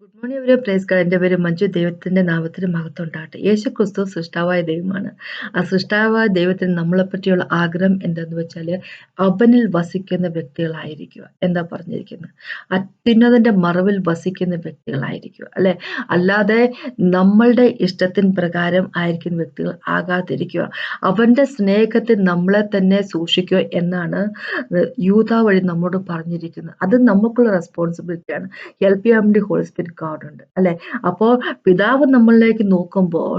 Good morning every praise God. എൻ്റെ പേര് മഞ്ജു. ദൈവത്തിൻ്റെ നാമത്തിന് മഹത്വം ഉണ്ടാകട്ടെ. യേശു ക്രിസ്തു സൃഷ്ടാവായ ദൈവമാണ്. ആ സൃഷ്ടാവായ ദൈവത്തിന് നമ്മളെപ്പറ്റിയുള്ള ആഗ്രഹം എന്തെന്ന് വെച്ചാൽ അവനിൽ വസിക്കുന്ന വ്യക്തികളായിരിക്കുക. എന്താ പറഞ്ഞിരിക്കുന്നത്? അത്യുന്നതൻ്റെ മറവിൽ വസിക്കുന്ന വ്യക്തികളായിരിക്കുക, അല്ലേ? അല്ലാതെ നമ്മളുടെ ഇഷ്ടത്തിന് പ്രകാരം ആയിരിക്കുന്ന വ്യക്തികൾ ആകാതിരിക്കുക. അവൻ്റെ സ്നേഹത്തിൽ നമ്മളെ തന്നെ സൂക്ഷിക്കുക എന്നാണ് യൂദാ വഴി നമ്മോട് പറഞ്ഞിരിക്കുന്നത്. അത് നമുക്കുള്ള റെസ്പോൺസിബിലിറ്റിയാണ്. ഹെൽപ്പ് ചെയ്യാൻ വേണ്ടി ഹോളി സ്പിരിറ്റ് ഗോഡ് ഉണ്ട്, അല്ലെ? അപ്പോൾ പിതാവ് നമ്മളിലേക്ക് നോക്കുമ്പോൾ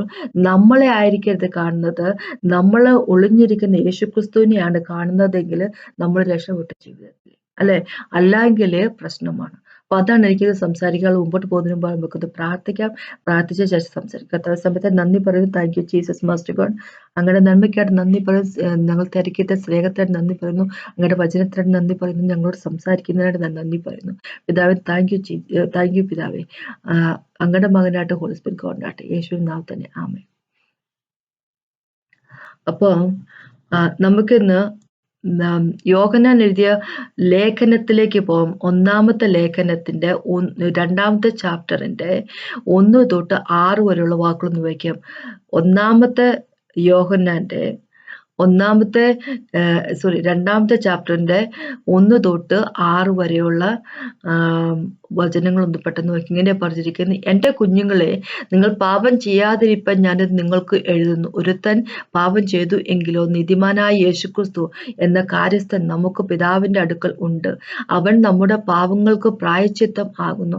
നമ്മളെ ആയിരിക്കരുത് കാണുന്നത്, നമ്മൾ ഒളിഞ്ഞിരിക്കുന്ന യേശുക്രിസ്തുവിനെയാണ് കാണുന്നതെങ്കിൽ നമ്മൾ രക്ഷപ്പെട്ട ജീവിതത്തിൽ, അല്ലെ? അല്ലെങ്കിൽ പ്രശ്നമാണ്. അപ്പൊ അതാണ് എനിക്കിത് സംസാരിക്കാൻ മുമ്പോട്ട് പോകുന്നതിന് മുമ്പ് നമുക്കത് പ്രാർത്ഥിക്കാം. പ്രാർത്ഥിച്ച ശേഷം സംസാരിക്കാം. അത്ര സമയത്ത് നന്ദി പറയുന്നു. Thank you Jesus master God. അങ്ങയുടെ നന്മയ്ക്കായിട്ട് നന്ദി പറയുന്നു. ഞങ്ങൾ തിരക്കിയിട്ട് സ്നേഹത്തായിട്ട് നന്ദി പറയുന്നു. അങ്ങയുടെ വചനത്തിനായിട്ട് നന്ദി പറയുന്നു. ഞങ്ങളോട് സംസാരിക്കുന്നതിനായിട്ട് ഞാൻ നന്ദി പറയുന്നു. പിതാവേ താങ്ക് യു പിതാവേ. അങ്ങയുടെ മകനായിട്ട് ഹോളി സ്പിരിറ്റ് ഗോഡിനായിട്ട് യേശുവിൻ നാമത്തിൽ തന്നെ ആമേൻ. അപ്പോൾ നമുക്കിന്ന് യോഹന്നാൻ എഴുതിയ ലേഖനത്തിലേക്ക് പോകും. ഒന്നാമത്തെ ലേഖനത്തിന്റെ 2ാമത്തെ ചാപ്റ്ററിന്റെ 1 തൊട്ട് 6 വരെയുള്ള വാക്കുകളൊന്ന് വായിക്കാം. ഒന്നാമത്തെ യോഹന്നാന്റെ 2ാമത്തെ ചാപ്റ്ററിന്റെ 1 തൊട്ട് 6 വരെയുള്ള വചനങ്ങളൊന്ന് പെട്ടെന്ന് വായിക്കും. ഇങ്ങനെ പറഞ്ഞിരിക്കുന്നത്: എൻ്റെ കുഞ്ഞുങ്ങളെ, നിങ്ങൾ പാപം ചെയ്യാതിരിപ്പാൻ ഞാനിത് നിങ്ങൾക്ക് എഴുതുന്നു. ഒരുത്തൻ പാപം ചെയ്തു എങ്കിലോ നീതിമാനായ യേശുക്രിസ്തു എന്ന കാര്യസ്ഥൻ നമുക്ക് പിതാവിന്റെ അടുക്കൽ ഉണ്ട്. അവൻ നമ്മുടെ പാപങ്ങൾക്ക് പ്രായശ്ചിത്തം ആകുന്നു.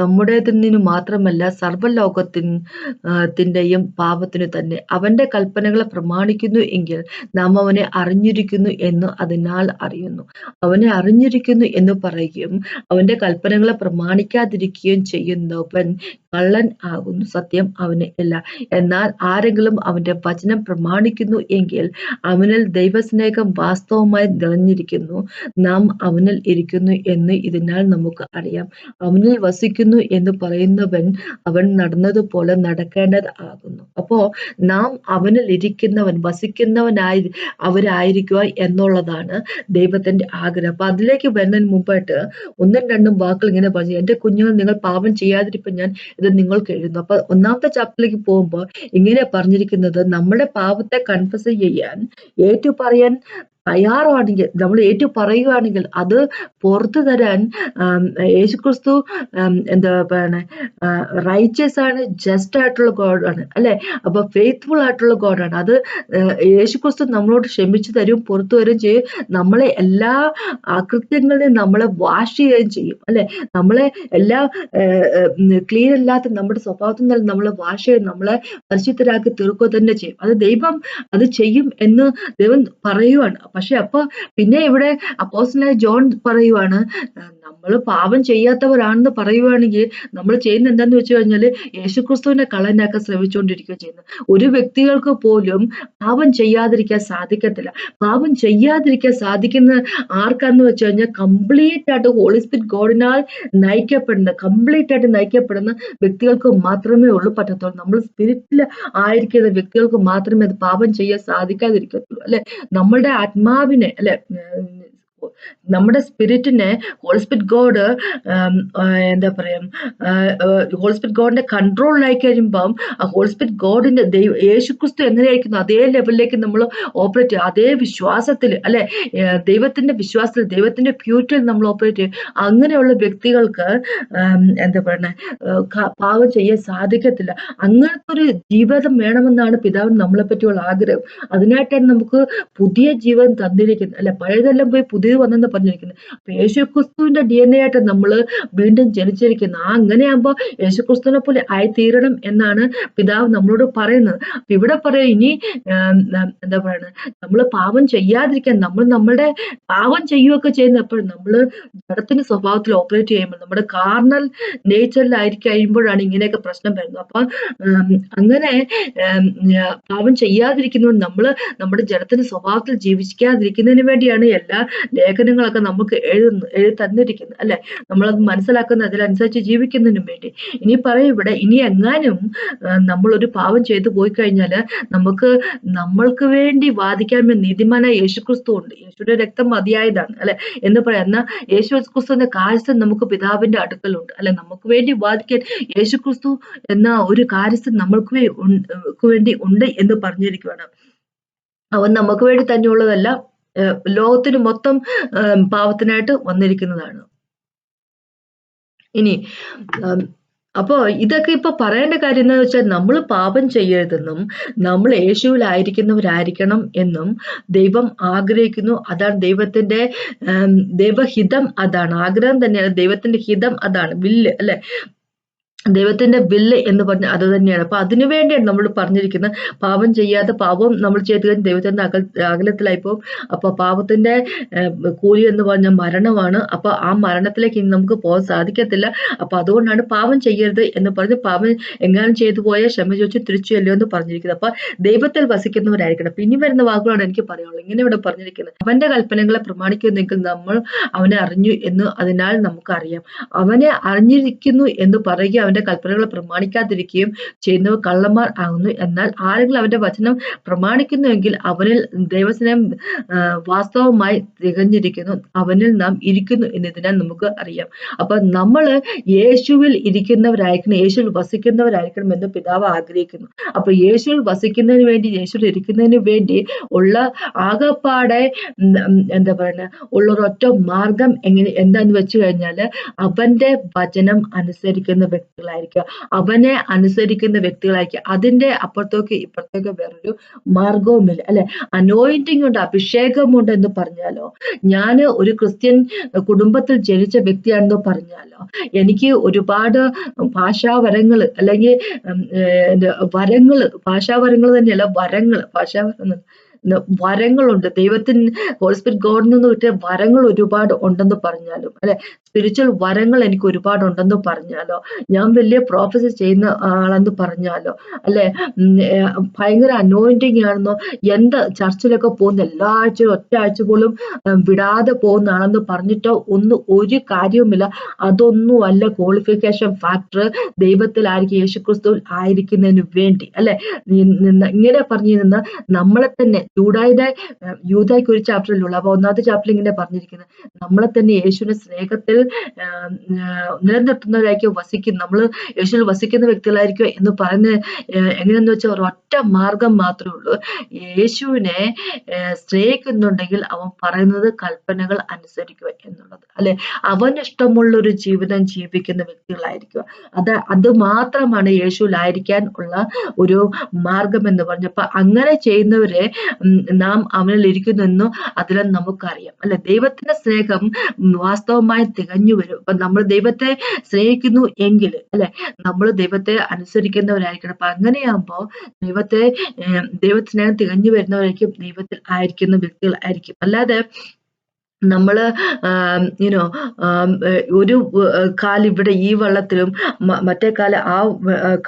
നമ്മുടേതിനു മാത്രമല്ല സർവ്വലോകത്തിന്റെയും പാപത്തിനു തന്നെ. അവന്റെ കൽപ്പനകളെ പ്രമാണിക്കുന്നു എങ്കിൽ നാം അവനെ അറിഞ്ഞിരിക്കുന്നു എന്ന് അതിനാൽ അറിയുന്നു. അവനെ അറിഞ്ഞിരിക്കുന്നു എന്ന് പറയുകയും അവന്റെ കൽപ്പനകളെ പ്രമാണിക്കാതിരിക്കുകയും ചെയ്യുന്നവൻ കള്ളൻ ആകുന്നു, സത്യം അവന് ഇല്ല. എന്നാൽ ആരെങ്കിലും അവന്റെ വചനം പ്രമാണിക്കുന്നു എങ്കിൽ അവനിൽ ദൈവസ്നേഹം വാസ്തവമായി നിറഞ്ഞിരിക്കുന്നു. നാം അവനിൽ ഇരിക്കുന്നു എന്ന് ഇതിനാൽ നമുക്ക് അറിയാം. അവനിൽ വസിക്കുന്നു എന്ന് പറയുന്നവൻ അവൻ നടന്നതുപോലെ നടക്കേണ്ടത് ആകുന്നു. അപ്പോ നാം അവനിൽ ഇരിക്കുന്നവൻ, അവരായിരിക്കുക എന്നുള്ളതാണ് ദൈവത്തിന്റെ ആഗ്രഹം. അപ്പൊ അതിലേക്ക് വരുന്നതിന് മുമ്പായിട്ട് 1-2 വാക്കുകൾ ഇങ്ങനെ പറഞ്ഞു: എൻ്റെ കുഞ്ഞുങ്ങൾ, നിങ്ങൾ പാപം ചെയ്യാതിരിപ്പം ഞാൻ ഇത് നിങ്ങൾക്ക് എഴുതുന്നു. അപ്പൊ 1ാമത്തെ ചാപ്റ്ററിലേക്ക് പോകുമ്പോൾ ഇങ്ങനെ പറഞ്ഞിരിക്കുന്നത്, നമ്മുടെ പാപത്തെ കൺഫസ് ചെയ്യാൻ, ഏറ്റു പറയാൻ തയ്യാറാണെങ്കിൽ, നമ്മൾ ഏറ്റു പറയുകയാണെങ്കിൽ അത് പുറത്തു തരാൻ യേശുക്രിസ്തു എന്താ പറയണേ, റൈച്ചസ് ആണ്, ജസ്റ്റ് ആയിട്ടുള്ള ഗോഡാണ്, അല്ലെ? അപ്പൊ ഫെയ്ത്ത്ഫുൾ ആയിട്ടുള്ള ഗോഡാണ്. അത് യേശുക്രിസ്തു നമ്മളോട് ക്ഷമിച്ചു തരും, പുറത്തു വരും ചെയ്യും. നമ്മളെ എല്ലാ അകൃത്യങ്ങളിലും നമ്മളെ വാഷ് ചെയ്യുകയും ചെയ്യും, അല്ലെ? നമ്മളെ എല്ലാ ക്ലീൻ അല്ലാത്ത നമ്മുടെ സ്വഭാവത്തിൽ നിന്ന് നമ്മളെ വാഷ് ചെയ്ത് നമ്മളെ പരിശുദ്ധരാക്കി തീർക്കുക തന്നെ ചെയ്യും. അത് ദൈവം അത് ചെയ്യും എന്ന് ദൈവം പറയുവാണ്. പക്ഷെ അപ്പൊ പിന്നെ ഇവിടെ അപ്പോസ്തലനായ ജോൺ പറയുവാണ്, നമ്മൾ പാപം ചെയ്യാത്തവരാണെന്ന് പറയുവാണെങ്കിൽ നമ്മൾ ചെയ്യുന്ന എന്താന്ന് വെച്ച് കഴിഞ്ഞാല് യേശുക്രിസ്തുവിനെ കള്ളനാക്കാൻ ശ്രമിച്ചുകൊണ്ടിരിക്കുകയും ചെയ്യുന്നത്. ഒരു വ്യക്തികൾക്ക് പോലും പാപം ചെയ്യാതിരിക്കാൻ സാധിക്കത്തില്ല. പാപം ചെയ്യാതിരിക്കാൻ സാധിക്കുന്ന ആർക്കാന്ന് വെച്ച് കഴിഞ്ഞാൽ കംപ്ലീറ്റ് ആയിട്ട് ഹോളി സ്പിരിറ്റ് ഗോഡിനാൽ കംപ്ലീറ്റ് ആയിട്ട് നയിക്കപ്പെടുന്ന വ്യക്തികൾക്ക് മാത്രമേ ഉള്ളൂ പറ്റത്തുള്ളൂ. നമ്മൾ സ്പിരിറ്റിൽ ആയിരിക്കുന്ന വ്യക്തികൾക്ക് മാത്രമേ അത് പാപം ചെയ്യാൻ സാധിക്കാതിരിക്കത്തുള്ളൂ, അല്ലെ? നമ്മളുടെ ആത്മാവിനെ, അല്ലെ, നമ്മുടെ സ്പിരിറ്റിനെ ഹോളി സ്പിരിറ്റ് ഗോഡ് എന്താ പറയാ, ഹോളി സ്പിരിറ്റ് ഗോഡിന്റെ കൺട്രോളിലായി കഴിയുമ്പം ഹോളി സ്പിരിറ്റ് ഗോഡിന്റെ യേശുക്രിസ്തു എങ്ങനെയായിരിക്കുന്നു അതേ ലെവലിലേക്ക് നമ്മൾ ഓപ്പറേറ്റ് ചെയ്യുക. അതേ വിശ്വാസത്തിൽ, അല്ലെ, ദൈവത്തിന്റെ വിശ്വാസത്തിൽ, ദൈവത്തിന്റെ പ്യൂരിറ്റിയിൽ നമ്മൾ ഓപ്പറേറ്റ് ചെയ്യും. അങ്ങനെയുള്ള വ്യക്തികൾക്ക് എന്താ പറയണേ, പാപം ചെയ്യാൻ സാധിക്കത്തില്ല. അങ്ങനത്തെ ഒരു ജീവിതം വേണമെന്നാണ് പിതാവിന് നമ്മളെ പറ്റിയുള്ള ആഗ്രഹം. അതിനായിട്ടാണ് നമുക്ക് പുതിയ ജീവൻ തന്നിരിക്കുന്നത്, അല്ലെ? പഴയതെല്ലാം പോയി പുതിയത് വന്നെന്ന് പറഞ്ഞിരിക്കുന്നത്. അപ്പൊ യേശുക്രിസ്തുവിന്റെ DNA ആയിട്ട് നമ്മൾ വീണ്ടും ജനിച്ചിരിക്കുന്നത്. അങ്ങനെയാകുമ്പോ യേശുക്രിസ്തുവിനെ പോലെ ആയിത്തീരണം എന്നാണ് പിതാവ് നമ്മളോട് പറയുന്നത്. അപ്പൊ ഇവിടെ പറയാം, ഇനി എന്താ പറയണത്, നമ്മൾ പാപം ചെയ്യാതിരിക്കാൻ, നമ്മളുടെ പാപം ചെയ്യുകയൊക്കെ ചെയ്യുന്ന എപ്പോഴും നമ്മള് ജഡത്തിന്റെ സ്വഭാവത്തിൽ ഓപ്പറേറ്റ് ചെയ്യുമ്പോൾ, നമ്മുടെ കാർണൽ നേച്ചറിലായി കഴിയുമ്പോഴാണ് ഇങ്ങനെയൊക്കെ പ്രശ്നം വരുന്നത്. അപ്പൊ അങ്ങനെ പാപം ചെയ്യാതിരിക്കുന്നതുകൊണ്ട് നമ്മള് നമ്മുടെ ജഡത്തിന്റെ സ്വഭാവത്തിൽ ജീവിക്കാതിരിക്കുന്നതിന് വേണ്ടിയാണ് എല്ലാ ലേഖനങ്ങളൊക്കെ നമുക്ക് എഴുതി തന്നിരിക്കുന്നത്, അല്ലെ? നമ്മളത് മനസ്സിലാക്കുന്ന അതിനനുസരിച്ച് ജീവിക്കുന്നതിനും വേണ്ടി. ഇനി പറയും ഇവിടെ, ഇനി എങ്ങാനും നമ്മളൊരു പാവം ചെയ്തു പോയി കഴിഞ്ഞാല് നമ്മൾക്ക് വേണ്ടി വാദിക്കാൻ നീതിമാനായ യേശുക്രിസ്തു ഉണ്ട്. യേശുവിന്റെ രക്തം മതിയായതാണ്, അല്ലെ എന്ന് പറയാം. എന്നാൽ യേശുക്രിസ്തുവിന്റെ കാര്യസ്ഥൻ നമുക്ക് പിതാവിന്റെ അടുക്കലുണ്ട്, അല്ലെ? നമുക്ക് വേണ്ടി വാദിക്കാൻ യേശുക്രിസ്തു എന്ന ഒരു കാര്യസ്ഥൻ നമ്മൾക്ക് വേണ്ടി ഉണ്ട് എന്ന് പറഞ്ഞിരിക്കുകയാണ്. അവൻ നമുക്ക് വേണ്ടി തന്നെയുള്ളതല്ല, ലോകത്തിന് മൊത്തം പാവത്തിനായിട്ട് വന്നിരിക്കുന്നതാണ്. ഇനി അപ്പോ ഇതൊക്കെ ഇപ്പൊ പറയേണ്ട കാര്യം എന്താന്ന് വെച്ചാൽ, നമ്മൾ പാപം ചെയ്യരുതെന്നും നമ്മൾ യേശുവിലായിരിക്കുന്നവരായിരിക്കണം എന്നും ദൈവം ആഗ്രഹിക്കുന്നു. അതാണ് ദൈവത്തിന്റെ ദൈവഹിതം, അതാണ് ആഗ്രഹം തന്നെയാണ്. ദൈവത്തിന്റെ ഹിതം അതാണ്, വില്ല്, അല്ലെ? ദൈവത്തിന്റെ വില്ല് എന്ന് പറഞ്ഞ അത് തന്നെയാണ്. അപ്പൊ അതിനു വേണ്ടിയാണ് നമ്മൾ പറഞ്ഞിരിക്കുന്നത്. പാപം ചെയ്യാതെ, പാപം നമ്മൾ ചെയ്ത് കഴിഞ്ഞ് ദൈവത്തിന്റെ അകലത്തിലായി പോകും. അപ്പൊ പാപത്തിന്റെ കൂലി എന്ന് പറഞ്ഞ മരണമാണ്. അപ്പൊ ആ മരണത്തിലേക്ക് ഇനി നമുക്ക് പോകാൻ സാധിക്കത്തില്ല. അപ്പൊ അതുകൊണ്ടാണ് പാപം ചെയ്യരുത് എന്ന് പറഞ്ഞ്, പാപം എങ്ങാനും ചെയ്തു പോയാൽ ക്ഷമ ചോദിച്ച് തിരിച്ചു ചെല്ലുമോ എന്ന് പറഞ്ഞിരിക്കുന്നത്. അപ്പൊ ദൈവത്തിൽ വസിക്കുന്നവരായിരിക്കണം. പിന്നെ വരുന്ന വാക്കുകളാണ് എനിക്ക് പറയാനുള്ളത്. ഇങ്ങനെ ഇവിടെ പറഞ്ഞിരിക്കുന്നത്, അവന്റെ കൽപ്പനകളെ പ്രമാണിക്കുന്നെങ്കിൽ നമ്മൾ അവനെ അറിഞ്ഞു എന്ന് അതിനാൽ നമുക്കറിയാം. അവനെ അറിഞ്ഞിരിക്കുന്നു എന്ന് പറയുക അവന്റെ കൽപ്പനകളെ പ്രമാണിക്കാതിരിക്കുകയും ചെയ്യുന്നവർ കള്ളന്മാർ ആകുന്നു. എന്നാൽ ആരെങ്കിലും അവന്റെ വചനം പ്രമാണിക്കുന്നുവെങ്കിൽ അവനിൽ ദൈവസ്നേഹം വാസ്തവമായി തികഞ്ഞിരിക്കുന്നു, അവനിൽ നാം ഇരിക്കുന്നു എന്നതിനാൽ നമുക്ക് അറിയാം. അപ്പൊ നമ്മള് യേശുവിൽ ഇരിക്കുന്നവരായിരിക്കണം, യേശുവിൽ വസിക്കുന്നവരായിരിക്കണം എന്ന് പിതാവ് ആഗ്രഹിക്കുന്നു. അപ്പൊ യേശുവിൽ വസിക്കുന്നതിന് വേണ്ടി, യേശുവിൽ ഇരിക്കുന്നതിന് വേണ്ടി ഉള്ള ആകപ്പാടെ എന്താ പറയുക, ഉള്ളൊരൊറ്റ മാർഗം എന്താന്ന് വെച്ച് കഴിഞ്ഞാല്, അവന്റെ വചനം അനുസരിക്കുന്ന വ്യക്തികളായിരിക്കുക, അവനെ അനുസരിക്കുന്ന വ്യക്തികളായിരിക്കുക. അതിന്റെ അപ്പുറത്തേക്ക് ഇപ്പുറത്തേക്ക് വേറൊരു മാർഗവുമില്ല, അല്ലെ? അനോയിന്റിംഗ് ഉണ്ട്, അഭിഷേകമുണ്ട് എന്ന് പറഞ്ഞാലോ, ഞാൻ ഒരു ക്രിസ്ത്യൻ കുടുംബത്തിൽ ജനിച്ച വ്യക്തിയാണെന്ന് പറഞ്ഞാലോ, എനിക്ക് ഒരുപാട് ഭാഷാവരങ്ങള് അല്ലെങ്കിൽ ഭാഷാവരങ്ങൾ തന്നെയല്ല, വരങ്ങളുണ്ട്. ദൈവത്തിന് ഹോളി സ്പിരിറ്റ് ഗോഡിൽ നിന്ന് കിട്ടിയ വരങ്ങൾ ഒരുപാട് ഉണ്ടെന്ന് പറഞ്ഞാലും, അല്ലെ? സ്പിരിച്വൽ വരങ്ങൾ എനിക്ക് ഒരുപാട് ഉണ്ടെന്ന് പറഞ്ഞാലോ, ഞാൻ വലിയ പ്രോഫസി ചെയ്യുന്ന ആളെന്ന് പറഞ്ഞാലോ, അല്ലെ? ഭയങ്കര അനോയിന്റിങ് ആണെന്നോ, എന്താ ചർച്ചിലൊക്കെ പോകുന്ന എല്ലാ ആഴ്ചയും ഒറ്റ ആഴ്ച പോലും വിടാതെ പോകുന്ന ആളെന്ന് പറഞ്ഞിട്ടോ ഒരു കാര്യവുമില്ല. അതൊന്നുമല്ല ക്വാളിഫിക്കേഷൻ ഫാക്ടർ ദൈവത്തിലായിരിക്കും, യേശുക്രിസ്തുവിൽ ആയിരിക്കുന്നതിന് വേണ്ടി, അല്ലെ? ഇങ്ങനെ പറഞ്ഞു നിന്ന് നമ്മളെ തന്നെ യൂദായ്ക്ക് ഒരു ചാപ്റ്ററിലുള്ള, അപ്പൊ 1ാമത്തെ ചാപ്റ്ററിൽ ഇങ്ങനെ പറഞ്ഞിരിക്കുന്നത്, നമ്മളെ തന്നെ യേശുവിന്റെ സ്നേഹത്തിൽ നിലനിർത്തുന്നവരായിരിക്കും നമ്മൾ യേശുവിൽ വസിക്കുന്ന വ്യക്തികളായിരിക്കും എന്ന് പറയുന്നത് എങ്ങനെയാന്ന് വെച്ചാൽ, ഒരൊറ്റ മാർഗം മാത്രമേ ഉള്ളൂ. യേശുവിനെ സ്നേഹിക്കുന്നുണ്ടെങ്കിൽ അവൻ പറയുന്നത് കൽപ്പനകൾ അനുസരിക്കുക എന്നുള്ളത്, അല്ലെ? അവന് ഇഷ്ടമുള്ള ഒരു ജീവിതം ജീവിക്കുന്ന വ്യക്തികളായിരിക്കുക. അത് മാത്രമാണ് യേശുവിലായിരിക്കാൻ ഉള്ള ഒരു മാർഗം എന്ന് പറഞ്ഞപ്പോ, അങ്ങനെ ചെയ്യുന്നവരെ നാം അവനിൽ ഇരിക്കുന്നെന്നും അതിലും നമുക്കറിയാം, അല്ലെ? ദൈവത്തിന്റെ സ്നേഹം വാസ്തവമായി തികഞ്ഞു വരും. അപ്പൊ നമ്മൾ ദൈവത്തെ സ്നേഹിക്കുന്നു എങ്കിൽ, അല്ലെ, നമ്മൾ ദൈവത്തെ അനുസരിക്കുന്നവരായിരിക്കണം. അപ്പൊ അങ്ങനെയാകുമ്പോ ദൈവ സ്നേഹം തികഞ്ഞു വരുന്നവരായിരിക്കും, ദൈവത്തിൽ ആയിരിക്കുന്ന വ്യക്തികൾ ആയിരിക്കും. അല്ലാതെ നമ്മള് ഒരു കാലിവിടെ ഈ വള്ളത്തിലും മറ്റേ കാല് ആ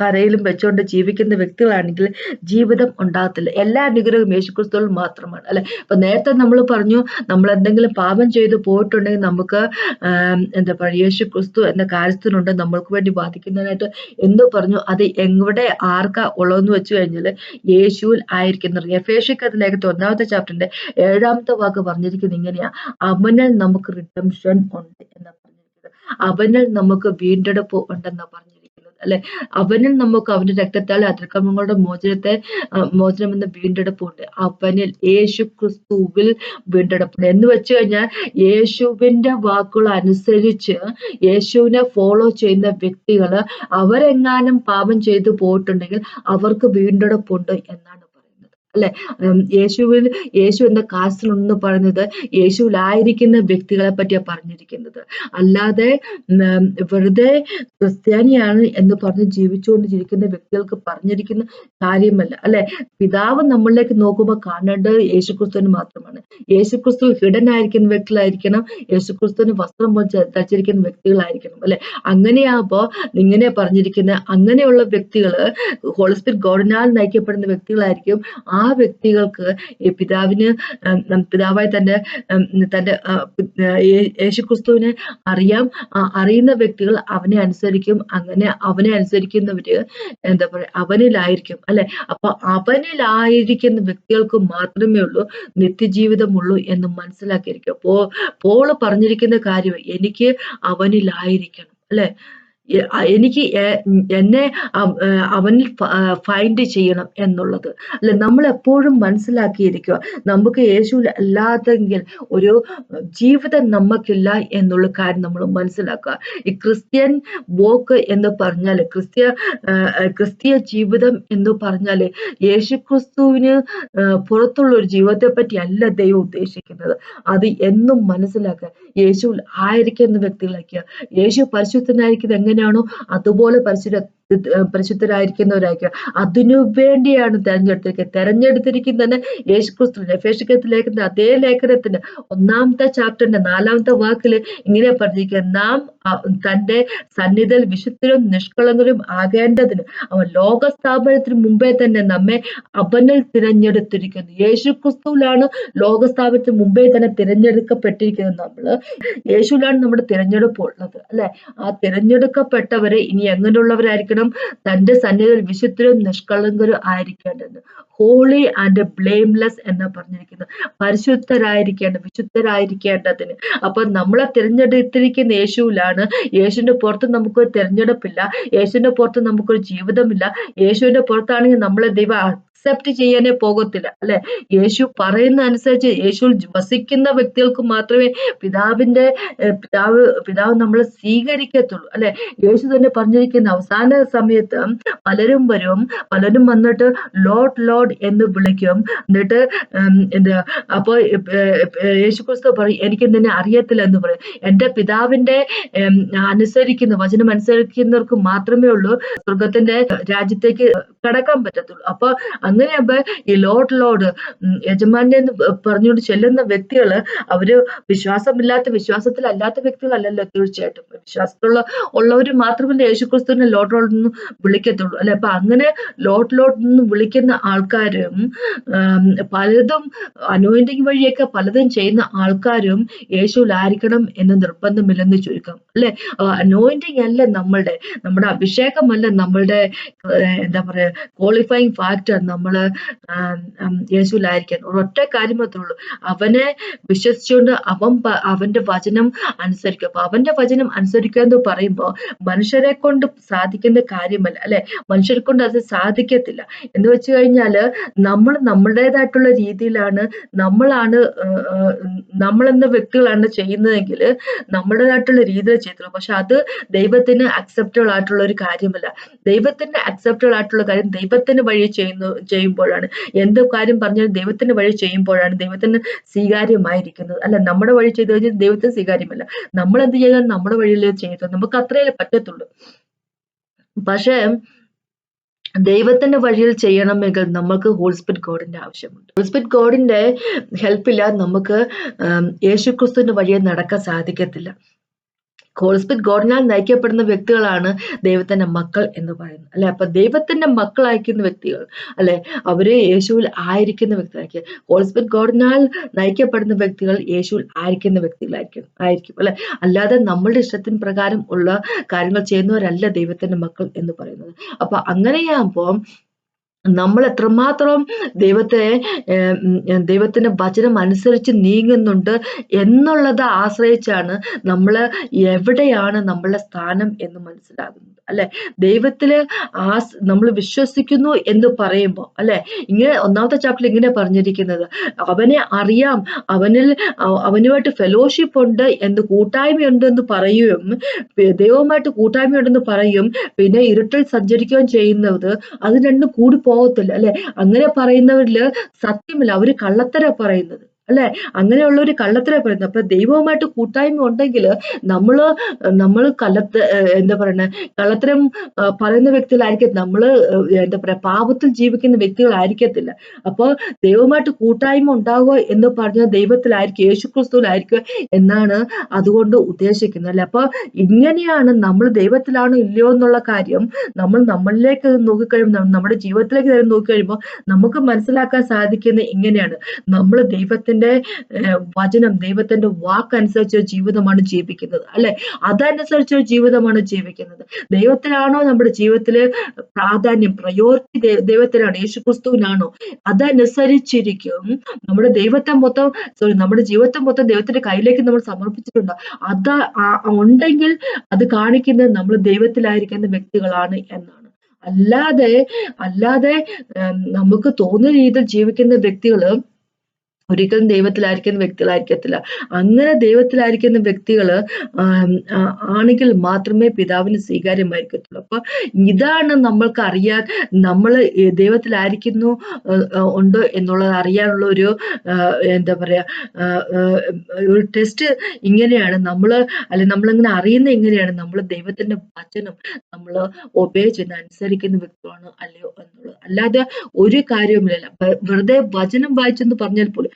കരയിലും വെച്ചുകൊണ്ട് ജീവിക്കുന്ന വ്യക്തികളാണെങ്കിൽ ജീവിതം ഉണ്ടാകത്തില്ല. എല്ലാ അനുഗ്രഹവും യേശുക്രിസ്തുവിൽ മാത്രമാണ്, അല്ലെ? അപ്പൊ നേരത്തെ നമ്മൾ പറഞ്ഞു, നമ്മൾ എന്തെങ്കിലും പാപം ചെയ്ത് പോയിട്ടുണ്ടെങ്കിൽ നമുക്ക് എന്താ പറയുക, യേശുക്രിസ്തു എന്ന കാര്യസ്ഥനുണ്ട് നമ്മൾക്ക് വേണ്ടി വാദിക്കുന്നതിനായിട്ട് എന്ന് പറഞ്ഞു. അത് എവിടെ ആർക്കാ ഉള്ളതെന്ന് വെച്ച് കഴിഞ്ഞാൽ, യേശുവിൽ ആയിരിക്കുന്നവർ. എഫേസ്യർക്ക് ലേഖനത്തിൽ 1ാമത്തെ ചാപ്റ്ററിന്റെ 7ാമത്തെ വാക്ക് പറഞ്ഞിരിക്കുന്നത് ഇങ്ങനെയാ, അവനിൽ നമുക്ക് റിഡംഷൻ ഉണ്ട് എന്നാ പറഞ്ഞിരിക്കുന്നത്, അവനിൽ നമുക്ക് വീണ്ടെടുപ്പ് ഉണ്ടെന്നാ പറഞ്ഞിരിക്കുന്നത്, അല്ലെ? അവനിൽ നമുക്ക് അവന്റെ രക്തത്താൽ അതിക്രമങ്ങളുടെ മോചനം എന്ന വീണ്ടെടുപ്പുണ്ട്. അവനിൽ യേശുക്രിസ്തുവിൽ വീണ്ടെടുപ്പുണ്ട് എന്ന് വെച്ച് കഴിഞ്ഞാൽ, യേശുവിന്റെ വാക്കുകൾ അനുസരിച്ച് യേശുവിനെ ഫോളോ ചെയ്യുന്ന വ്യക്തികള് അവരെങ്ങാനും പാപം ചെയ്തു പോയിട്ടുണ്ടെങ്കിൽ അവർക്ക് വീണ്ടെടുപ്പുണ്ട് എന്നാണ്, അല്ലെ? യേശു എന്ന കാസ്റ്റിലെന്ന് പറയുന്നത് യേശുവിലായിരിക്കുന്ന വ്യക്തികളെ പറ്റിയാ പറഞ്ഞിരിക്കുന്നത്. അല്ലാതെ വെറുതെ ക്രിസ്ത്യാനിയാണ് എന്ന് പറഞ്ഞ് ജീവിച്ചുകൊണ്ടിരിക്കുന്ന വ്യക്തികൾക്ക് പറഞ്ഞിരിക്കുന്ന കാര്യമല്ല, അല്ലെ? പിതാവ് നമ്മളിലേക്ക് നോക്കുമ്പോൾ കാണേണ്ടത് യേശുക്രിസ്തുവിന് മാത്രമാണ്. യേശുക്രിസ്തു ഹിഡൻ ആയിരിക്കുന്ന വ്യക്തികളായിരിക്കണം, യേശുക്രിസ്തുവിന് വസ്ത്രം ധരിച്ചിരിക്കുന്ന വ്യക്തികളായിരിക്കണം, അല്ലെ? അങ്ങനെയാകുമ്പോ ഇങ്ങനെ പറഞ്ഞിരിക്കുന്ന അങ്ങനെയുള്ള വ്യക്തികള് ഹോളി സ്പിരിറ്റ് ഗോഡിനാൽ നയിക്കപ്പെടുന്ന വ്യക്തികളായിരിക്കും. ആ വ്യക്തികൾക്ക് ഈ പിതാവായി തന്റെ തന്റെ യേശുക്രിസ്തുവിനെ അറിയാം. അറിയുന്ന വ്യക്തികൾ അവനെ അനുസരിക്കും. അങ്ങനെ അവനെ അനുസരിക്കുന്നവര് എന്താ പറയാ അവനിലായിരിക്കും അല്ലെ. അപ്പൊ അവനിലായിരിക്കുന്ന വ്യക്തികൾക്ക് മാത്രമേ ഉള്ളൂ നിത്യജീവിതമുള്ളൂ എന്ന് മനസ്സിലാക്കിയിരിക്കും. പോള് പറഞ്ഞിരിക്കുന്ന കാര്യം എനിക്ക് അവനിലായിരിക്കണം അല്ലെ. എനിക്ക് എന്നെ അവനിൽ ഫൈൻഡ് ചെയ്യണം എന്നുള്ളത് അല്ലെ. നമ്മൾ എപ്പോഴും മനസ്സിലാക്കിയിരിക്കുക നമുക്ക് യേശുവിൽ അല്ലാതെങ്കിൽ ഒരു ജീവിതം നമുക്കില്ല എന്നുള്ള കാര്യം നമ്മൾ മനസ്സിലാക്കുക. ഈ ക്രിസ്ത്യൻ വോക്ക് എന്ന് പറഞ്ഞാൽ ക്രിസ്തീയ ജീവിതം എന്ന് പറഞ്ഞാല് യേശുക്രിസ്തുവിന് പുറത്തുള്ള ഒരു ജീവിതത്തെ പറ്റി അല്ല ദൈവം ഉദ്ദേശിക്കുന്നത്. അത് എന്നും മനസ്സിലാക്കുക. യേശുവിൽ ആയിരിക്കുന്ന വ്യക്തികളാക്കുക. യേശു പരിശുദ്ധനായിരിക്കുന്നത് എങ്ങനെയാണോ അതുപോലെ പരിശുദ്ധരായിരിക്കുന്നവരായിരിക്കുക. അതിനു വേണ്ടിയാണ് തെരഞ്ഞെടുത്തിരിക്കുന്നത് തന്നെ യേശുക്രിസ്തു. എഫേസ്യർക്ക് ലേഖനത്തിന്റെ അതേ ലേഖനത്തിന്റെ 1-ാമത്തെ ചാപ്റ്ററിന്റെ 4-ാമത്തെ വാക്കില് ഇങ്ങനെ പറഞ്ഞിരിക്കുക, നാം തന്റെ സന്നിധിയിൽ വിശുദ്ധരും നിഷ്കളങ്കരും ആകേണ്ടതിന് അവൻ ലോകസ്ഥാപനത്തിന് മുമ്പേ തന്നെ നമ്മെ അവനിൽ തിരഞ്ഞെടുത്തിരിക്കുന്നു. യേശുക്രിസ്തുവിലാണ് ലോകസ്ഥാപനത്തിന് മുമ്പേ തന്നെ തിരഞ്ഞെടുക്കപ്പെട്ടിരിക്കുന്നത്. നമ്മള് യേശുവിലാണ് നമ്മുടെ തിരഞ്ഞെടുപ്പ് ഉള്ളത് അല്ലെ. ആ തിരഞ്ഞെടുക്കപ്പെട്ടവരെ ഇനി എങ്ങനെയുള്ളവരായിരിക്കണം? തന്റെ സന്നിധിയിൽ വിശുദ്ധരും നിഷ്കളങ്കരും ആയിരിക്കേണ്ടത്. ഹോളി ആൻഡ് ബ്ലെയിംലെസ് എന്ന് പറഞ്ഞിരിക്കുന്നത് വിശുദ്ധരായിരിക്കേണ്ടതിന്. അപ്പൊ നമ്മളെ തിരഞ്ഞെടുത്തിരിക്കുന്ന യേശുവിലാണ്. യേശുവിന്റെ പുറത്ത് നമുക്കൊരു തിരഞ്ഞെടുപ്പില്ല. യേശുവിന്റെ പുറത്ത് നമുക്കൊരു ജീവിതമില്ല. യേശുവിന്റെ പുറത്താണെങ്കിൽ നമ്മളെ ദൈവം അക്സെപ്റ്റ് ചെയ്യാനേ പോകത്തില്ല അല്ലെ. യേശു പറയുന്ന അനുസരിച്ച് യേശുവിൽ വസിക്കുന്ന വ്യക്തികൾക്ക് മാത്രമേ പിതാവ് നമ്മളെ സ്വീകരിക്കത്തുള്ളൂ അല്ലെ. യേശു തന്നെ പറഞ്ഞിരിക്കുന്ന അവസാന സമയത്ത് പലരും വന്നിട്ട് ലോർഡ് എന്ന് വിളിക്കും. എന്നിട്ട് അപ്പൊ യേശുക്രിസ്തു പറയും എനിക്ക് നിന്നെ അറിയത്തില്ല എന്ന് പറയും. എന്റെ പിതാവിന്റെ വചനം അനുസരിക്കുന്നവർക്ക് മാത്രമേ ഉള്ളൂ സ്വർഗത്തിന്റെ രാജ്യത്തേക്ക് കടക്കാൻ പറ്റത്തുള്ളൂ. അപ്പൊ അങ്ങനെയാകുമ്പോ ഈ ലോർഡ് യജമാനെ എന്ന് പറഞ്ഞുകൊണ്ട് ചെല്ലുന്ന വ്യക്തികള് അവര് വിശ്വാസത്തിലല്ലാത്ത വ്യക്തികളല്ലല്ലോ. തീർച്ചയായിട്ടും ഉള്ളവര് മാത്രമല്ല യേശുക്രിസ്തുവിനെ ലോർഡ് എന്ന് വിളിക്കത്തുള്ളൂ അല്ലെ. അപ്പൊ അങ്ങനെ ലോർഡ് എന്ന് വിളിക്കുന്ന ആൾക്കാരും പലതും അനോയിന്റിങ് വഴിയൊക്കെ പലതും ചെയ്യുന്ന ആൾക്കാരും യേശുവിലായിരിക്കണം എന്ന് നിർബന്ധമില്ലെന്ന് ചുരുക്കം അല്ലെ. അനോയിന്റിങ് അല്ല നമ്മുടെ അഭിഷേകമല്ല നമ്മളുടെ എന്താ പറയാ ക്വാളിഫയിങ് ഫാക്ടർ. നമ്മള് യേശുവിലായിരിക്കാൻ ഒരൊറ്റ കാര്യം മാത്രമേ ഉള്ളൂ, അവനെ വിശ്വസിച്ചുകൊണ്ട് അവന്റെ വചനം അനുസരിക്കും. അപ്പൊ അവന്റെ വചനം അനുസരിക്കുക എന്ന് പറയുമ്പോൾ മനുഷ്യരെ കൊണ്ട് സാധിക്കുന്ന കാര്യമല്ല അല്ലെ. മനുഷ്യരെ കൊണ്ട് അത് സാധിക്കത്തില്ല. എന്ന് വെച്ച് കഴിഞ്ഞാല് നമ്മളുടേതായിട്ടുള്ള രീതിയിലാണ് നമ്മളെന്ന വ്യക്തികളാണ് ചെയ്യുന്നതെങ്കിൽ നമ്മുടേതായിട്ടുള്ള രീതിയിൽ ചെയ്തത്. പക്ഷെ അത് ദൈവത്തിന് അക്സെപ്റ്റബിൾ ആയിട്ടുള്ള ഒരു കാര്യമല്ല. ദൈവത്തിന് അക്സെപ്റ്റബിൾ ആയിട്ടുള്ള കാര്യം ദൈവത്തിന് വഴി ചെയ്യുമ്പോഴാണ്. എന്ത് കാര്യം പറഞ്ഞാലും ദൈവത്തിന് വഴി ചെയ്യുമ്പോഴാണ് ദൈവത്തിന് സ്വീകാര്യമായിരിക്കുന്നത് അല്ല. നമ്മുടെ വഴി ചെയ്തു കഴിഞ്ഞാൽ ദൈവത്തിന് സ്വീകാര്യമല്ല. നമ്മൾ എന്ത് ചെയ്താൽ നമ്മുടെ വഴിയിൽ ചെയ്തത് നമുക്ക് അത്രയല്ലേ പറ്റത്തുള്ളൂ. പക്ഷേ ദൈവത്തിന്റെ വഴിയിൽ ചെയ്യണമെങ്കിൽ നമുക്ക് ഹോളി സ്പിരിറ്റ് ഗോഡിന്റെ ആവശ്യമുണ്ട്. ഹോളി സ്പിരിറ്റ് ഗോഡിന്റെ ഹെൽപ്പില്ലാതെ നമുക്ക് യേശുക്രിസ്തുവിന്റെ വഴിയെ നടക്കാൻ സാധിക്കത്തില്ല. ഹോളി സ്പിരിറ്റ് ഗോഡിനാൽ നയിക്കപ്പെടുന്ന വ്യക്തികളാണ് ദൈവത്തിന്റെ മക്കൾ എന്ന് പറയുന്നത് അല്ലെ. അപ്പൊ ദൈവത്തിന്റെ മക്കളായിരിക്കുന്ന വ്യക്തികൾ അല്ലെ, അവര് യേശുവിൽ ആയിരിക്കുന്ന വ്യക്തികളായിരിക്കും. ഹോളി സ്പിരിറ്റ് ഗോഡിനാൽ നയിക്കപ്പെടുന്ന വ്യക്തികൾ യേശുവിൽ ആയിരിക്കുന്ന വ്യക്തികളായിരിക്കും അല്ലെ. അല്ലാതെ നമ്മളുടെ ഇഷ്ടത്തിന് പ്രകാരം ഉള്ള കാര്യങ്ങൾ ചെയ്യുന്നവരല്ല ദൈവത്തിന്റെ മക്കൾ എന്ന് പറയുന്നത്. അപ്പൊ അങ്ങനെയാകുമ്പോൾ നമ്മൾ എത്രമാത്രം ദൈവത്തിന്റെ വചനം അനുസരിച്ച് നീങ്ങുന്നുണ്ട് എന്നുള്ളത് ആശ്രയിച്ചാണ് നമ്മൾ എവിടെയാണ് നമ്മളുടെ സ്ഥാനം എന്ന് മനസ്സിലാകുന്നത് അല്ലെ. ദൈവത്തില് നമ്മൾ വിശ്വസിക്കുന്നു എന്ന് പറയുമ്പോൾ അല്ലെ, ഇങ്ങനെ 1-ാമത്തെ ചാപ്റ്ററിൽ ഇങ്ങനെ പറഞ്ഞിരിക്കുന്നത് അവനെ അറിയാം, അവനുമായിട്ട് ഫെലോഷിപ്പ് ഉണ്ട് എന്ന് കൂട്ടായ്മയുണ്ട് എന്ന് പറയും, ദൈവവുമായിട്ട് കൂട്ടായ്മയുണ്ടെന്ന് പറയും, പിന്നെ ഇരുട്ടിൽ സഞ്ചരിക്കുകയും ചെയ്യുന്നത് അത് രണ്ടും കൂടി പോകത്തില്ല അല്ലെ. അങ്ങനെ പറയുന്നവരില് സത്യമില്ല, അവര് കള്ളത്തര പറയുന്നത് അല്ലെ? അങ്ങനെയുള്ള ഒരു കള്ളത്തരാ പറയുന്നത്. അപ്പൊ ദൈവവുമായിട്ട് കൂട്ടായ്മ ഉണ്ടെങ്കിൽ നമ്മള് നമ്മള് എന്താ പറയണേ, കള്ളത്തരം പറയുന്ന വ്യക്തികളായിരിക്കും നമ്മള്. എന്താ പറയാ, പാപത്തിൽ ജീവിക്കുന്ന വ്യക്തികളായിരിക്കത്തില്ല. അപ്പൊ ദൈവവുമായിട്ട് കൂട്ടായ്മ ഉണ്ടാവുക എന്ന് പറഞ്ഞാൽ ദൈവത്തിലായിരിക്കും, യേശുക്രിസ്തുവിലായിരിക്കും എന്നാണ് അതുകൊണ്ട് ഉദ്ദേശിക്കുന്നത്, അല്ലെ? അപ്പൊ ഇങ്ങനെയാണ് നമ്മൾ ദൈവത്തിലാണോ ഇല്ലയോ എന്നുള്ള കാര്യം നമ്മൾ നമ്മളിലേക്ക് നോക്കിക്കഴിയുമ്പോൾ, നമ്മുടെ ജീവിതത്തിലേക്ക് നോക്കിക്കഴിയുമ്പോൾ നമുക്ക് മനസ്സിലാക്കാൻ സാധിക്കുന്നത് ഇങ്ങനെയാണ്. നമ്മൾ ദൈവത്തിന്റെ വചനം, ദൈവത്തിന്റെ വാക്കനുസരിച്ച് ജീവിതമാണ് ജീവിക്കുന്നത്, അല്ലെ? അതനുസരിച്ച് ജീവിതമാണ് ജീവിക്കുന്നത്. ദൈവത്തിലാണോ നമ്മുടെ ജീവിതത്തില് പ്രാധാന്യം, പ്രയോറിറ്റി ദൈവത്തിനാണ്, യേശുക്രിസ്തുവിനാണോ, അതനുസരിച്ചിരിക്കും നമ്മുടെ ജീവിതത്തെ മൊത്തം ദൈവത്തിന്റെ കയ്യിലേക്ക് നമ്മൾ സമർപ്പിച്ചിട്ടുണ്ട്. അത് ഉണ്ടെങ്കിൽ അത് കാണിക്കുന്നത് നമ്മൾ ദൈവത്തിലായിരിക്കുന്ന വ്യക്തികളാണ് എന്നാണ്. അല്ലാതെ അല്ലാതെ നമുക്ക് തോന്നുന്ന രീതിയിൽ ജീവിക്കുന്ന വ്യക്തികള് ഒരിക്കലും ദൈവത്തിലായിരിക്കുന്ന വ്യക്തികളായിരിക്കത്തില്ല. അങ്ങനെ ദൈവത്തിലായിരിക്കുന്ന വ്യക്തികള് ആണെങ്കിൽ മാത്രമേ പിതാവിന് സ്വീകാര്യമായിരിക്കത്തുള്ളൂ. അപ്പൊ ഇതാണ് നമ്മൾക്കറിയാൻ, നമ്മള് ദൈവത്തിലായിരിക്കുന്നു ഉണ്ട് എന്നുള്ളത് അറിയാനുള്ള ഒരു എന്താ പറയാ, ഒരു ടെസ്റ്റ് ഇങ്ങനെയാണ്. നമ്മളിങ്ങനെ അറിയുന്ന എങ്ങനെയാണ്, നമ്മള് ദൈവത്തിന്റെ വചനം നമ്മള് ഒബേ ചെയ്ത് അനുസരിക്കുന്ന വ്യക്തികളാണ് അല്ലയോ എന്നുള്ളത്. അല്ലാതെ ഒരു കാര്യവുമില്ല. വെറുതെ വചനം വായിച്ചെന്ന് പറഞ്ഞാൽ പോലും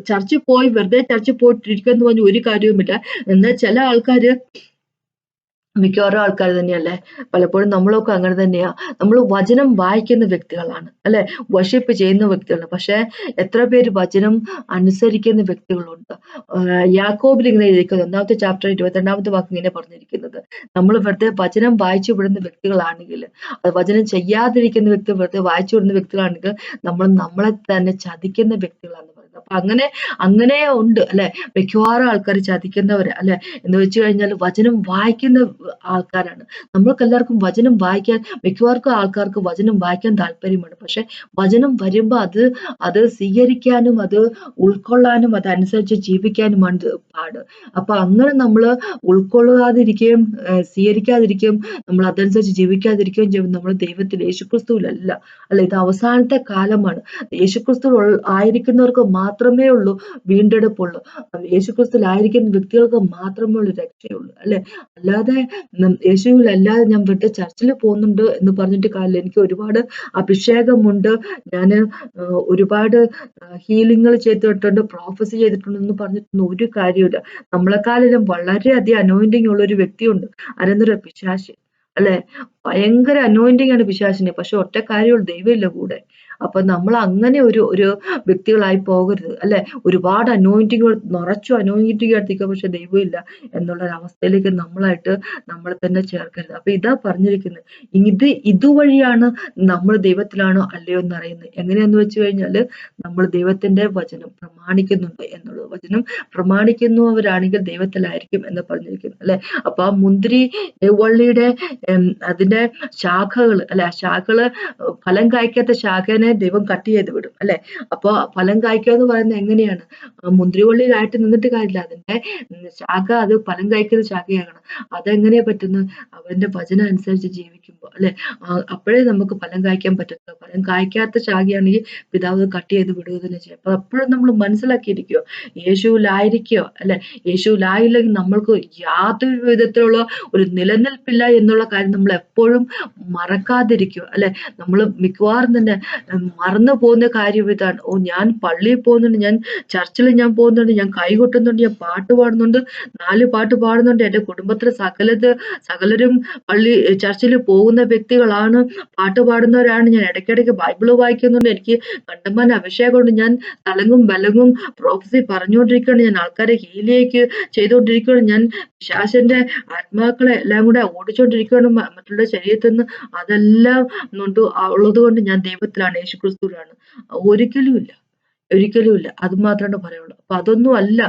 ചർച്ചിൽ പോയി വെറുതെ ചർച്ചിൽ പോയിട്ടിരിക്കുക എന്ന് പറഞ്ഞ ഒരു കാര്യവുമില്ല. എന്നാൽ ചില ആൾക്കാര്, മിക്കവാറും ആൾക്കാർ തന്നെയല്ലേ, പലപ്പോഴും നമ്മളൊക്കെ അങ്ങനെ തന്നെയാ. നമ്മൾ വചനം വായിക്കുന്ന വ്യക്തികളാണ്, അല്ലെ? വർഷിപ്പ് ചെയ്യുന്ന വ്യക്തികളാണ്. പക്ഷെ എത്ര പേര് വചനം അനുസരിക്കുന്ന വ്യക്തികളുണ്ട്? യാക്കോബിൽ ഇങ്ങനെ ഇരിക്കുന്നത്, 1-ാമത്തെ ചാപ്റ്റർ 22-ാമത്തെ വാക്ക് ഇങ്ങനെ പറഞ്ഞിരിക്കുന്നത്, നമ്മൾ വെറുതെ വചനം വായിച്ചു വിടുന്ന വ്യക്തികളാണെങ്കിൽ, അത് വചനം ചെയ്യാതിരിക്കുന്ന വ്യക്തി വെറുതെ വായിച്ചു വിടുന്ന വ്യക്തികളാണെങ്കിൽ നമ്മൾ നമ്മളെ തന്നെ ചതിക്കുന്ന വ്യക്തികളാണെന്ന് പറയുന്നത്. അപ്പൊ അങ്ങനെ ഉണ്ട്, അല്ലെ? മിക്കവാറും ആൾക്കാർ ചതിക്കുന്നവര്, അല്ലെ? എന്ന് വെച്ച് കഴിഞ്ഞാൽ വചനം വായിക്കുന്ന ആൾക്കാരാണ്. നമ്മൾക്ക് എല്ലാവർക്കും വചനം വായിക്കാൻ, മിക്കവാർക്കും ആൾക്കാർക്ക് വചനം വായിക്കാൻ താല്പര്യമാണ്. പക്ഷെ വചനം വരുമ്പോ അത് സ്വീകരിക്കാനും അത് ഉൾക്കൊള്ളാനും അതനുസരിച്ച് ജീവിക്കാനുമാണ് പാട്. അപ്പൊ അങ്ങനെ നമ്മള് ഉൾക്കൊള്ളാതിരിക്കുകയും സ്വീകരിക്കാതിരിക്കുകയും നമ്മൾ അതനുസരിച്ച് ജീവിക്കാതിരിക്കുകയും ചെയ്യുമ്പോൾ നമ്മൾ ദൈവത്തിൽ, യേശുക്രിസ്തുവിലല്ല, അല്ല? ഇത് അവസാനത്തെ കാലമാണ്. യേശുക്രിസ്തു ആയിരിക്കുന്നവർക്ക് മാത്രമേ ഉള്ളൂ വീണ്ടെടുപ്പുള്ളൂ. യേശുക്രിസ്തുവിലായിരിക്കുന്ന വ്യക്തികൾക്ക് മാത്രമേ ഉള്ളൂ രക്ഷയുള്ളൂ, അല്ലെ? അല്ലാതെ യേശുവിലല്ലാതെ ഞാൻ വെറുതെ ചർച്ചിൽ പോകുന്നുണ്ട് എന്ന് പറഞ്ഞിട്ട് കാര്യമില്ല. എനിക്ക് ഒരുപാട് അഭിഷേകമുണ്ട്, ഞാന് ഒരുപാട് ഹീലിങ്ങൾ ചെയ്തിട്ടുണ്ട്, പ്രോഫസി ചെയ്തിട്ടുണ്ട് എന്ന് പറഞ്ഞിട്ടൊന്നും ഒരു കാര്യമില്ല. നമ്മളെക്കാളും വളരെയധികം അനോയിന്റിങ് ഉള്ള ഒരു വ്യക്തിയുണ്ട്, അനന്തര പിശാച്, അല്ലെ? ഭയങ്കര അനോയിന്റിങ് ആണ് പിശാചിന്. പക്ഷെ ഒറ്റ കാര്യമുള്ളൂ, ദൈവമില്ല കൂടെ. അപ്പൊ നമ്മൾ അങ്ങനെ ഒരു വ്യക്തികളായി പോകരുത്, അല്ലെ? ഒരുപാട് അനോയിന്റിങ്, നിറച്ചു അനോയിന്റിങ് എടുത്തിരിക്കുക, പക്ഷെ ദൈവമില്ല എന്നുള്ളൊരവസ്ഥയിലേക്ക് നമ്മളെ തന്നെ ചേർക്കരുത്. അപ്പൊ ഇതാ പറഞ്ഞിരിക്കുന്നത്, ഇതുവഴിയാണ് നമ്മൾ ദൈവത്തിലാണോ അല്ലയോ എന്ന് അറിയുന്നത്. എങ്ങനെയാന്ന് വെച്ച് കഴിഞ്ഞാല് നമ്മൾ ദൈവത്തിന്റെ വചനം പ്രമാണിക്കുന്നുണ്ട് എന്നുള്ളത്. വചനം പ്രമാണിക്കുന്നവരാണെങ്കിൽ ദൈവത്തിലായിരിക്കും എന്ന് പറഞ്ഞിരിക്കുന്നു, അല്ലെ? അപ്പൊ ആ മുന്തിരി വള്ളിയുടെ അതിന്റെ ശാഖകൾ, അല്ലെ? ആ ശാഖകള് ഫലം കായ്ക്കാത്ത ശാഖേനെ ദൈവം കട്ട് ചെയ്ത് വിടും, അല്ലെ? അപ്പൊ ഫലം കായ്ക്കുക എന്ന് പറയുന്നത് എങ്ങനെയാണ്? മുന്തിരിവള്ളിയിലായിട്ട് നിന്നിട്ട് കാര്യമില്ല, അതിന്റെ ശാഖ അത് ഫലം കായ്ക്കുന്ന ശാഖയാകണം. അതെങ്ങനെയാ പറ്റുന്നത്? അവന്റെ വചനം അനുസരിച്ച് ജീവിക്കുമ്പോ, അല്ലെ? അപ്പോഴേ നമുക്ക് ഫലം കായ്ക്കാൻ പറ്റത്തുള്ളൂ. ഫലം കായ്ക്കാത്ത ശാഖയാണെങ്കിൽ പിതാവ് കട്ട് ചെയ്ത് വിടുക തന്നെ ചെയ്യും. അപ്പൊ എപ്പോഴും നമ്മൾ മനസ്സിലാക്കിയിരിക്കുക, യേശുവിലായിരിക്കുക, അല്ലെ? യേശുവിലായില്ലെങ്കിൽ നമ്മൾക്ക് യാതൊരു വിധത്തിലുള്ള ഒരു നിലനിൽപ്പില്ല എന്നുള്ള കാര്യം നമ്മൾ എപ്പോഴും മറക്കാതിരിക്കുക, അല്ലെ? നമ്മൾ മിക്കവാറും തന്നെ മറന്നു പോകുന്ന കാര്യം ഇതാണ്. ഞാൻ പള്ളിയിൽ പോകുന്നുണ്ട്, ഞാൻ ചർച്ചിൽ ഞാൻ പോകുന്നുണ്ട്, ഞാൻ കൈകൊട്ടുന്നുണ്ട്, ഞാൻ പാട്ട് പാടുന്നുണ്ട്, 4 പാട്ട് പാടുന്നുണ്ട്, എന്റെ കുടുംബത്തിലെ സകലരും ചർച്ചിൽ പോകുന്ന വ്യക്തികളാണ്, പാട്ട് പാടുന്നവരാണ്, ഞാൻ ഇടയ്ക്കിടയ്ക്ക് ബൈബിള് വായിക്കുന്നുണ്ട്, എനിക്ക് കണ്ടമാനം അഭിഷേകമുണ്ട്, ഞാൻ തലങ്ങും ബലങ്ങും പ്രോഫസി പറഞ്ഞുകൊണ്ടിരിക്കുകയാണ്, ഞാൻ ആൾക്കാരെ ഹീലിലേക്ക് ചെയ്തുകൊണ്ടിരിക്കുകയാണ്, ഞാൻ പിശാചിന്റെ ആത്മാക്കളെ എല്ലാം കൂടെ ഓടിച്ചുകൊണ്ടിരിക്കുകയാണ് മറ്റുള്ള ശരീരത്തിൽ നിന്ന്, അതെല്ലാം ഉള്ളത് കൊണ്ട് ഞാൻ ദൈവത്തിലാണ്, യേശുക്രിസ്തുവിലാണ്. ഒരിക്കലുമില്ല, ഒരിക്കലുമില്ല. അത് മാത്രമേ പറയുള്ളൂ. അപ്പൊ അതൊന്നും അല്ല,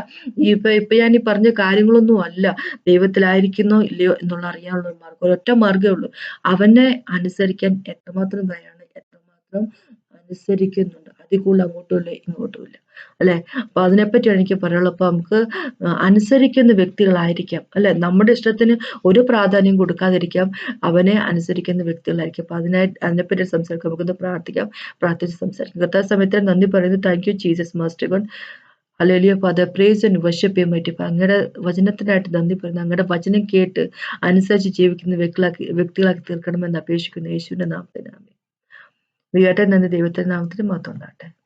ഇപ്പൊ ഞാൻ ഈ പറഞ്ഞ കാര്യങ്ങളൊന്നും അല്ല ദൈവത്തിലായിരിക്കുന്നോ ഇല്ലയോ എന്നുള്ള അറിയാനുള്ള ഒരു മാർഗം. ഒരൊറ്റ മാർഗ്ഗമേ ഉള്ളൂ, അവനെ അനുസരിക്കാൻ എത്രമാത്രം തയ്യാറാണ്, എത്രമാത്രം അനുസരിക്കുന്നുണ്ട്. അതിൽ കൂടുതൽ അങ്ങോട്ടും ഇല്ല ഇങ്ങോട്ടും ഇല്ല. അല്ലെ? അപ്പൊ അതിനെപ്പറ്റിയാണ് എനിക്ക് പറയാനുള്ളത്. അപ്പൊ നമുക്ക് അനുസരിക്കുന്ന വ്യക്തികളായിരിക്കാം, അല്ലെ? നമ്മുടെ ഇഷ്ടത്തിന് ഒരു പ്രാധാന്യം കൊടുക്കാതിരിക്കാം, അവനെ അനുസരിക്കുന്ന വ്യക്തികളായിരിക്കും. അപ്പൊ അതിനെപ്പറ്റി സംസാരിക്കാം. നമുക്കൊന്ന് പ്രാർത്ഥിക്കാം. പ്രാർത്ഥിച്ച് സംസാരിക്കാം. കർത്താവ് സമയത്തിന് നന്ദി പറയുന്നു. Thank you Jesus master God. Hallelujah father, praise and worship you mighty father. അങ്ങയുടെ വചനത്തിനായിട്ട് നന്ദി പറയുന്നു. അങ്ങയുടെ വചനം കേട്ട് അനുസരിച്ച് ജീവിക്കുന്ന വ്യക്തികളാക്കി തീർക്കണമെന്ന് അപേക്ഷിക്കുന്നു യേശുവിന്റെ നാമത്തിൽ. ആമേൻ. ദൈവത്തെ നന്ദി. ദൈവത്തിന്റെ നാമത്തിന് മഹത്വം ഉണ്ടാകട്ടെ.